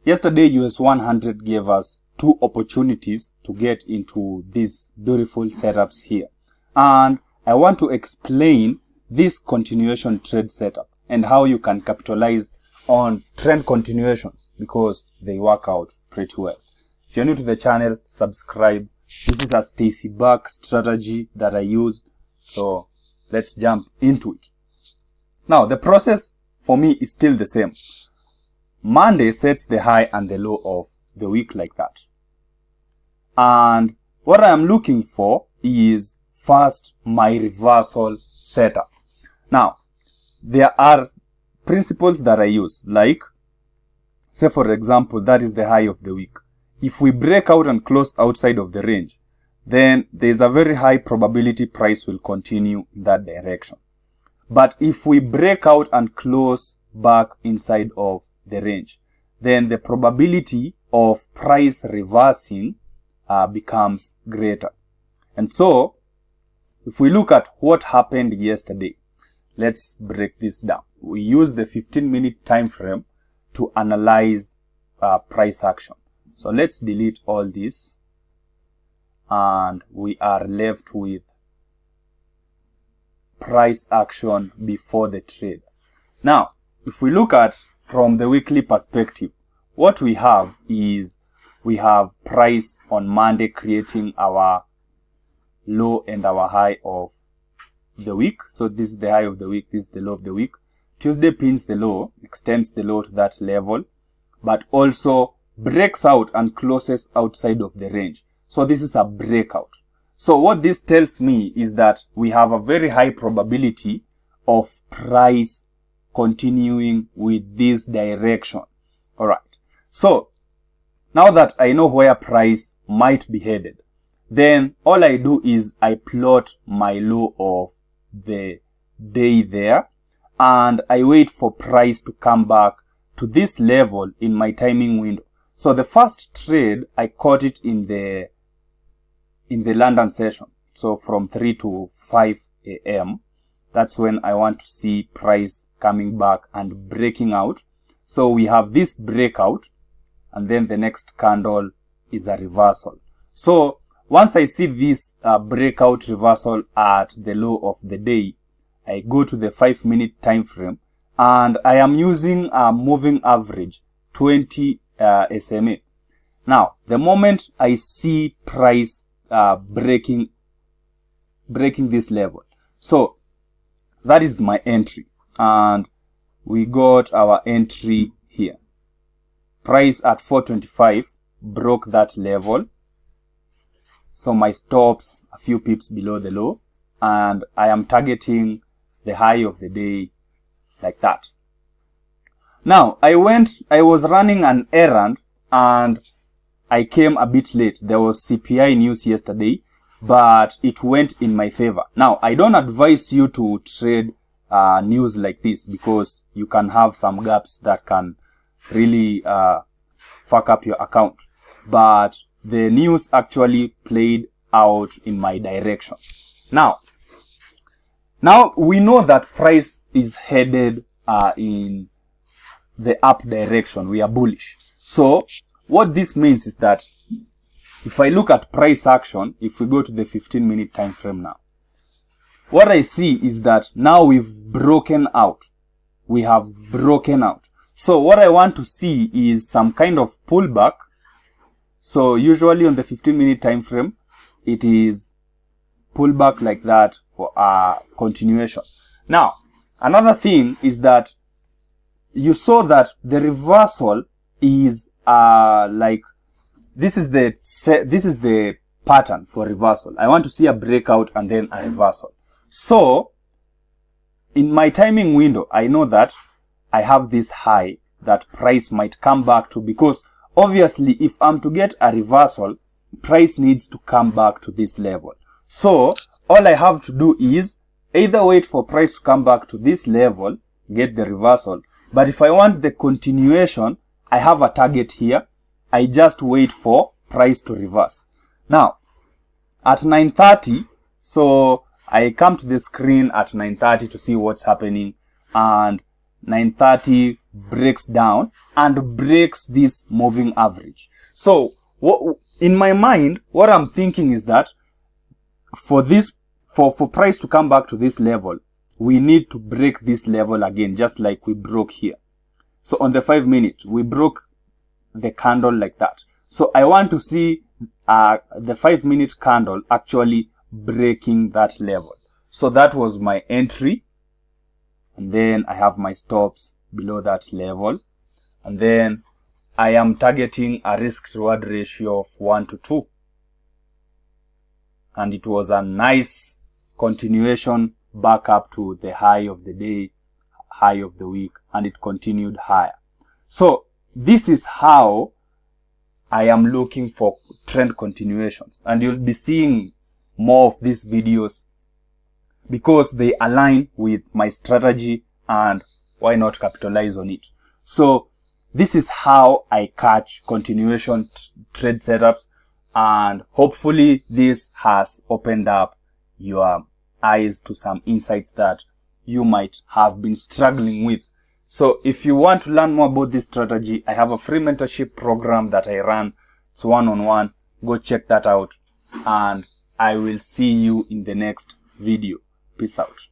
Yesterday, US 100 gave us two opportunities to get into these beautiful setups here. And I want to explain this continuation trade setup and how you can capitalize on trend continuations because they work out pretty well. If you're new to the channel, subscribe. This is a Stacy Back strategy that I use. So let's jump into it. Now, the process for me is still the same. Monday sets the high and the low of the week like that. And what I am looking for is first my reversal setup. Now, there are principles that I use, like, say for example, that is the high of the week. If we break out and close outside of the range, then there is a very high probability price will continue in that direction. But if we break out and close back inside of the range, then the probability of price reversing becomes greater. And so, if we look at what happened yesterday, let's break this down. We use the 15-minute time frame to analyze price action. So let's delete all this, and we are left with price action before the trade. Now, if we look at from the weekly perspective, what we have is we have price on Monday creating our low and our high of the week. So this is the high of the week, this is the low of the week. Tuesday pins the low, extends the low to that level, but also breaks out and closes outside of the range. So this is a breakout. So what this tells me is that we have a very high probability of price continuing with this direction. Alright. So now that I know where price might be headed, then all I do is I plot my low of the day there, and I wait for price to come back to this level in my timing window. So the first trade, I caught it in the London session. So from 3 to 5 a.m. That's when I want to see price coming back and breaking out. So we have this breakout, and then the next candle is a reversal. So once I see this breakout reversal at the low of the day, I go to the 5-minute time frame, and I am using a moving average 20 SMA. Now, the moment I see price breaking this level, so that is my entry, and we got our entry here. Price at 425 broke that level, so my stops a few pips below the low, and I am targeting the high of the day like that. Now, I was running an errand, and I came a bit late. There was CPI news yesterday, but it went in my favor. Now, I don't advise you to trade news like this because you can have some gaps that can really fuck up your account. But the news actually played out in my direction. Now we know that price is headed in the up direction. We are bullish. So what this means is that if I look at price action, if we go to the 15-minute time frame now, what I see is that now we've broken out. We have broken out. So what I want to see is some kind of pullback. So usually on the 15-minute time frame, it is pullback like that for a continuation. Now, another thing is that you saw that the reversal is like this is the pattern for reversal. I want to see a breakout and then a reversal. So in my timing window, I know that I have this high that price might come back to, because obviously if I'm to get a reversal, price needs to come back to this level. So all I have to do is either wait for price to come back to this level, get the reversal. But if I want the continuation, I have a target here. I just wait for price to reverse. Now, at 9:30, so I come to the screen at 9:30 to see what's happening, and 9:30 breaks down and breaks this moving average. So in my mind, what I'm thinking is that for price to come back to this level, we need to break this level again, just like we broke here. So on the 5 minute, we broke the candle like that. So I want to see the 5 minute candle actually breaking that level. So that was my entry. And then I have my stops below that level. And then I am targeting a risk reward ratio of 1 to 2. And it was a nice continuation back up to the high of the day, high of the week, and it continued higher. So this is how I am looking for trend continuations, and you'll be seeing more of these videos because they align with my strategy, and why not capitalize on it. So this is how I catch continuation trade setups, and hopefully this has opened up your eyes to some insights that you might have been struggling with. So if you want to learn more about this strategy, I have a free mentorship program that I run. It's one-on-one. Go check that out, and I will see you in the next video. Peace out.